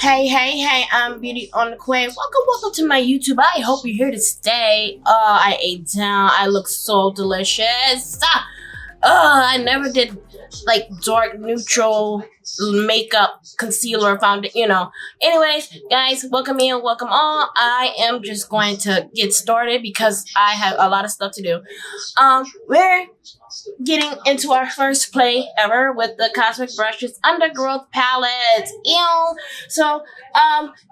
Hey, I'm Beauty on the Qway. Welcome to my YouTube. I hope you're here to stay. I ate down. I look so delicious. I never did like dark neutral makeup, concealer, foundation, Anyways, guys, welcome in, welcome all. I am just going to get started because I have a lot of stuff to do. We're getting into our first play ever with the Cosmic Brushes Undergrowth palettes. Ew. So,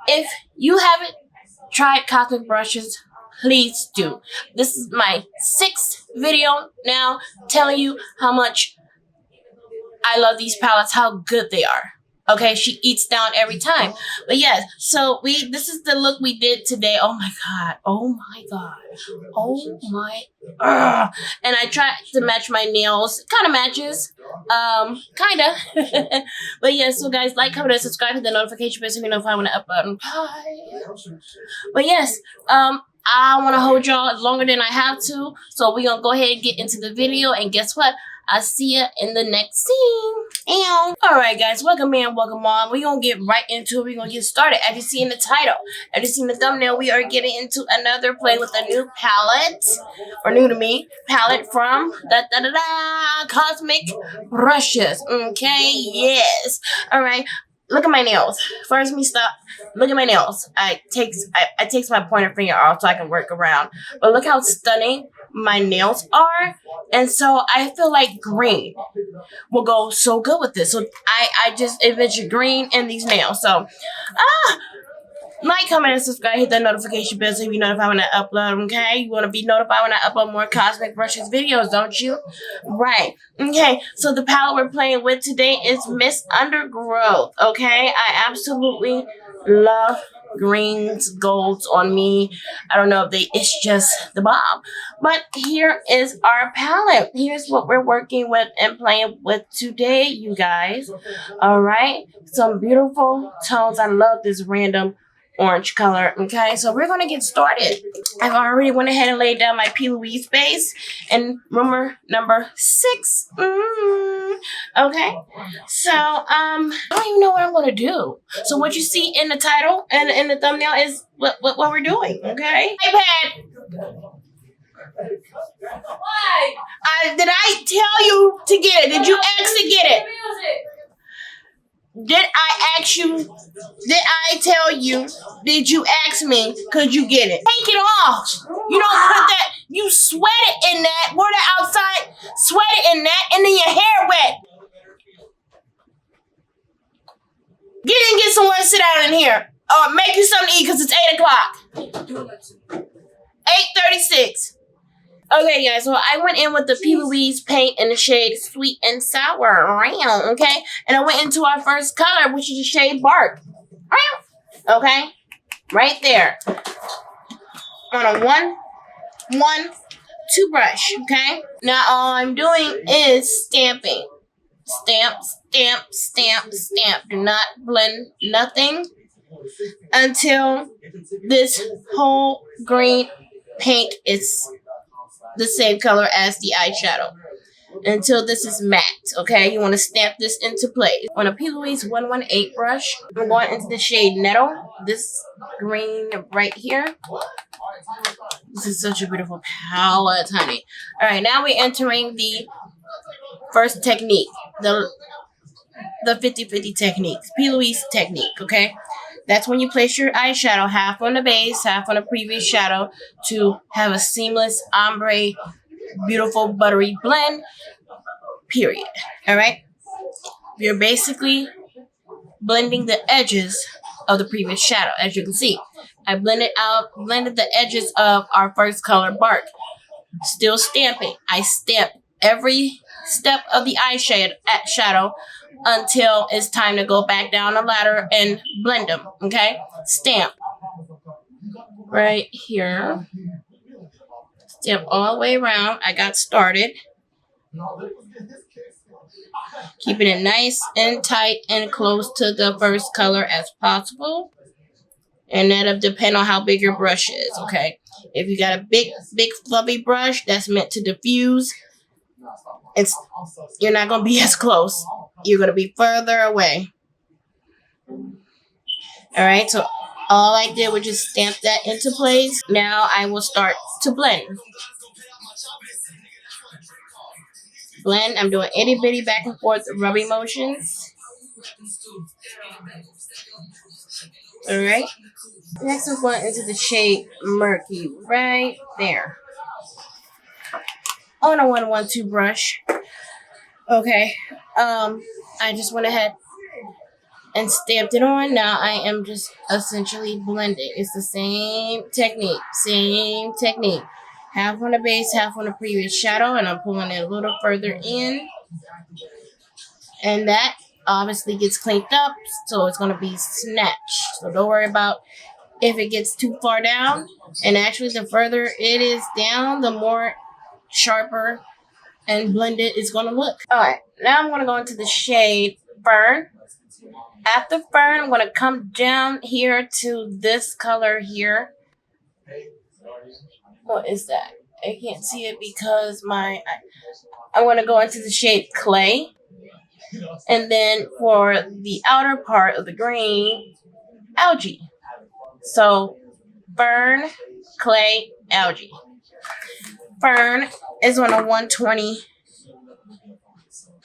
if you haven't tried Cosmic Brushes, please do. This is my 6th video now telling you how much I love these palettes, how good they are. Okay, she eats down every time. But yes, so this is the look we did today. Oh my god. And I tried to match my nails. Kind of matches. Kinda. But yeah, so guys, like, comment, and subscribe, hit the notification bell so you know if I want to upload. But yes, I want to hold y'all longer than I have to. So we're gonna go ahead and get into the video, and guess what? I'll see ya in the next scene. Alright guys, welcome in, welcome on. We're gonna get right into it. We're gonna get started. As you see in the title, as you see in the thumbnail, we are getting into another play with a new palette, or new to me, palette from Cosmic Brushes. Okay, yes. Alright, look at my nails. First, me stop. Look at my nails. I takes my pointer finger off so I can work around. But look how stunning my nails are. And so I feel like green will go so good with this. So I just envisioned green in these nails. So like, comment, and subscribe. Hit that notification bell so you be notified when I upload, okay? You want to be notified when I upload more Cosmic Brushes videos, don't you? Right. Okay, so the palette we're playing with today is Miss Undergrowth, okay? I absolutely love greens, golds on me. I don't know if it's just the bomb. But here is our palette. Here's what we're working with and playing with today, you guys. All right? Some beautiful tones. I love this random orange color. Okay, so we're gonna get started. I've already went ahead and laid down my Louise base and rumor number 6. Okay, so I don't even know what I'm gonna do. So what you see in the title and in the thumbnail is what we're doing. Okay, iPad. Why? Did I tell you to get it? Did you actually get it? Did I ask you? Did I tell you? Did you ask me? Could you get it? Take it off. You don't put that. You sweat it in that. Wear it outside. Sweat it in that, and then your hair wet. Get in, get somewhere and sit down in here, or make you something to eat because it's 8 o'clock. 8:36. Okay, guys, so I went in with the Louise paint in the shade Sweet and Sour, okay? And I went into our first color, which is the shade Bark, okay? Right there. On a 1-1-2 brush, okay? Now, all I'm doing is stamping. Stamp, stamp, stamp, stamp. Do not blend nothing until this whole green paint is the same color as the eyeshadow, until this is matte. Okay, you want to stamp this into place on a Louise 118 brush. I'm going into the shade Nettle, this green right here. This is such a beautiful palette, honey. All right, now we're entering the first technique, the 50-50 technique, Louise technique. Okay, that's when you place your eyeshadow half on the base, half on the previous shadow to have a seamless ombre, beautiful buttery blend, period. All right? You're basically blending the edges of the previous shadow, as you can see. I blended the edges of our first color, Bark. Still stamping. I stamp every step of the eyeshadow until it's time to go back down the ladder and blend them, okay? Stamp right here. Stamp all the way around. I got started. Keeping it nice and tight and close to the first color as possible. And that'll depend on how big your brush is, okay? If you got a big fluffy brush that's meant to diffuse, you're not going to be as close. You're going to be further away. Alright, so all I did was just stamp that into place. Now I will start to blend. Blend, I'm doing itty bitty back and forth rubbing motions. Alright. Next I'm going into the shade Murky right there. On a 112 brush. Okay. I just went ahead and stamped it on. Now I am just essentially blending. It's the same technique. Same technique. Half on the base, half on the previous shadow, and I'm pulling it a little further in. And that obviously gets cleaned up, so it's going to be snatched. So don't worry about if it gets too far down. And actually, the further it is down, the more sharper and blended it's going to look. Alright, now I'm going to go into the shade Fern. After Fern, I'm going to come down here to this color here. What is that? I can't see it because I'm going to go into the shade Qway. And then for the outer part of the green, Algae. So, Fern, Qway, Algae. Fern is on a 120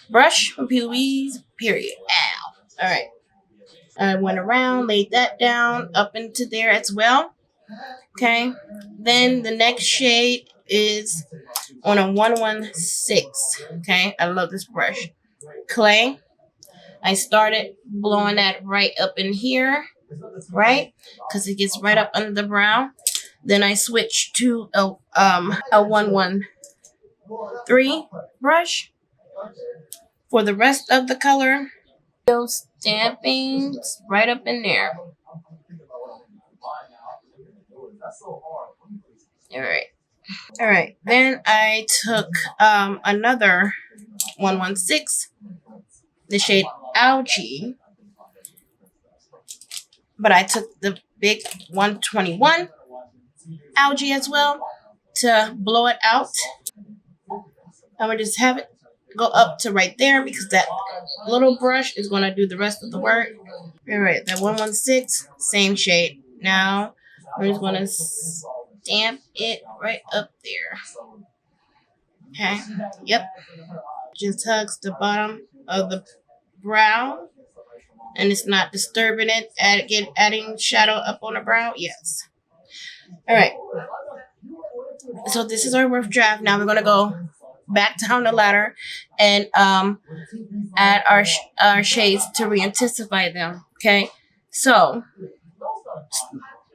brush from Louise, period. Ow. Alright. I went around, laid that down, up into there as well. Okay. Then the next shade is on a 116. Okay. I love this brush. Qway. I started blowing that right up in here. Right? Because it gets right up under the brow. Then I switched to a 113 brush for the rest of the color. Those stampings right up in there. All right. Then I took another 116, the shade Algae, but I took the big 121 Algae as well to blow it out. I'm gonna just have it go up to right there because that little brush is gonna do the rest of the work. All right, that 116, same shade. Now we're just gonna stamp it right up there. Okay, yep. Just hugs the bottom of the brow, and it's not disturbing it. Adding shadow up on the brow. Yes. All right. So this is our rough draft. Now we're gonna go back down the ladder and add our shades to re-intensify them. Okay. So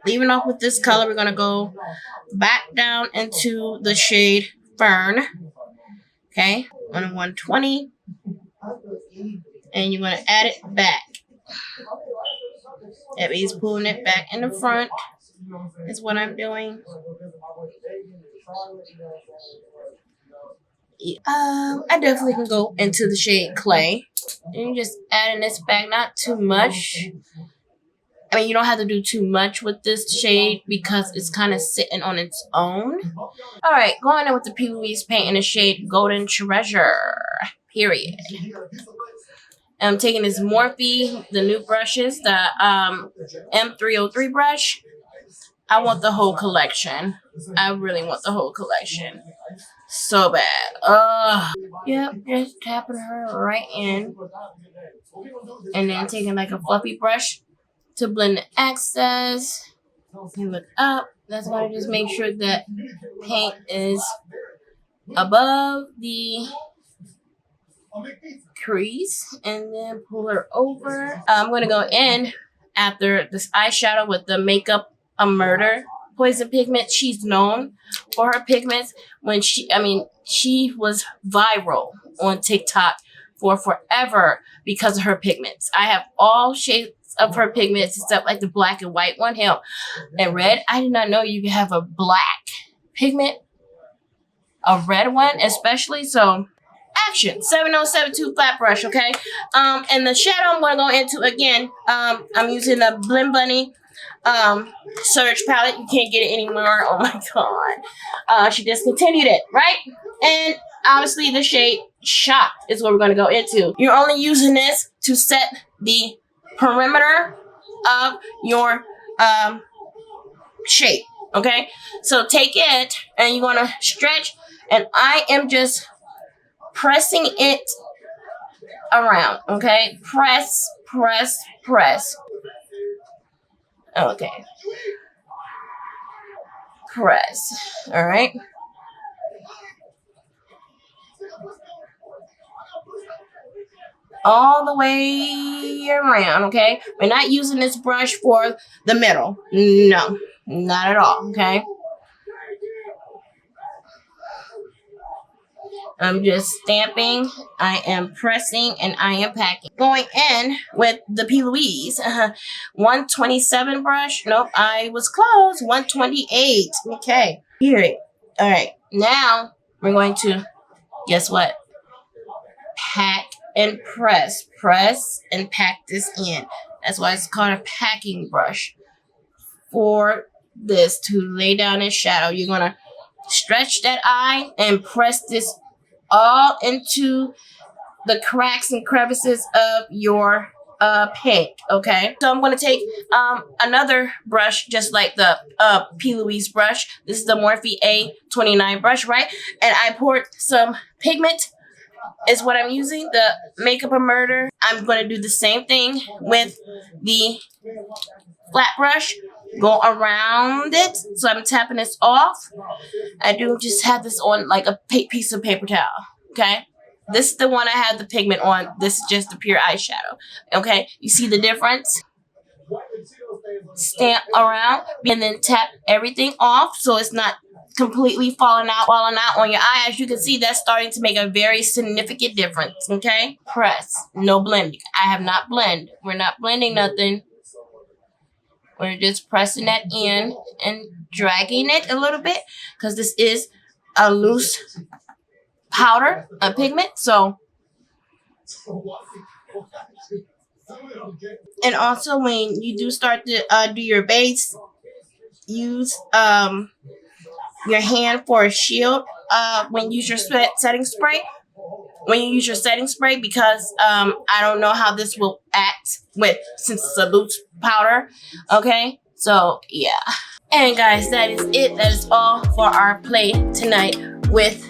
leaving off with this color, we're gonna go back down into the shade Fern. Okay, on a 120, and you're gonna add it back. That means pulling it back in the front is what I'm doing. I definitely can go into the shade Qway. And you're just adding this back, not too much. I mean, you don't have to do too much with this shade because it's kind of sitting on its own. All right, going in with the Louise paint in the shade Golden Treasure, period. I'm taking this Morphe, the new brushes, the M303 brush. I want the whole collection. I really want the whole collection. So bad. Yep, just tapping her right in. And then taking like a fluffy brush to blend the excess. You look up. That's why I just make sure that paint is above the crease, and then pull her over. I'm going to go in after this eyeshadow with the Makeup a Murder Poison pigment. She's known for her pigments. She was viral on TikTok for forever because of her pigments. I have all shades of her pigments except like the black and white one. Hell, and red. I did not know you could have a black pigment, a red one especially. So action. 7072 flat brush. Okay. And the shadow I'm going to go into again. I'm using the Blend Bunny Surge palette. You can't get it anymore. Oh my god. She discontinued it, right? And obviously the shade Shocked is what we're going to go into. You're only using this to set the perimeter of your shape. Okay, so take it and you want to stretch, and I am just pressing it around. Okay, press, press, press. Okay, press. All right. All the way around. Okay, we're not using this brush for the middle. No, not at all. Okay, I'm just stamping, I am pressing, and I am packing. Going in with the Louise 127 brush. Nope, I was close. 128. Okay, here. All right, now we're going to, guess what? Pack and press. Press and pack this in. That's why it's called a packing brush. For this to lay down in shadow, you're going to stretch that eye and press this all into the cracks and crevices of your pink. Okay, so I'm going to take another brush just like the Louise brush. This is the Morphe A29 brush, right? And I poured some pigment is what I'm using, the Makeup of Murder. I'm going to do the same thing with the flat brush. Go around it. So I'm tapping this off. I do just have this on like a piece of paper towel. Okay. This is the one I have the pigment on. This is just the pure eyeshadow. Okay. You see the difference? Stamp around and then tap everything off so it's not completely falling out on your eye. As you can see, that's starting to make a very significant difference. Okay. Press. No blending. I have not blended. We're not blending nothing. We're just pressing that in and dragging it a little bit because this is a loose powder, a pigment. So, and also when you do start to do your base, use your hand for a shield when you use your setting spray. When you use your setting spray, because I don't know how this will act since it's a loose powder. Okay, so yeah. And guys, that is it. That is all for our play tonight with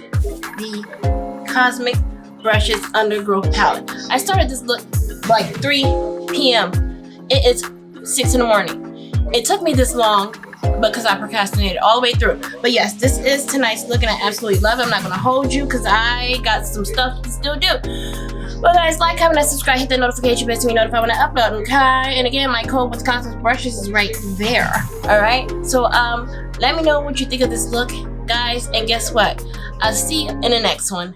the Cosmic Brushes Undergrowth palette. I started this look like 3 p.m. It is 6 in the morning. It took me this long because I procrastinated all the way through. But yes, this is tonight's look and I absolutely love it. I'm not going to hold you because I got some stuff to still do. But guys, like, comment, and subscribe, hit the notification bell to be notified when I upload, okay? And again, my code with Cosmic Brushes is right there, alright? So, let me know what you think of this look, guys, and guess what? I'll see you in the next one.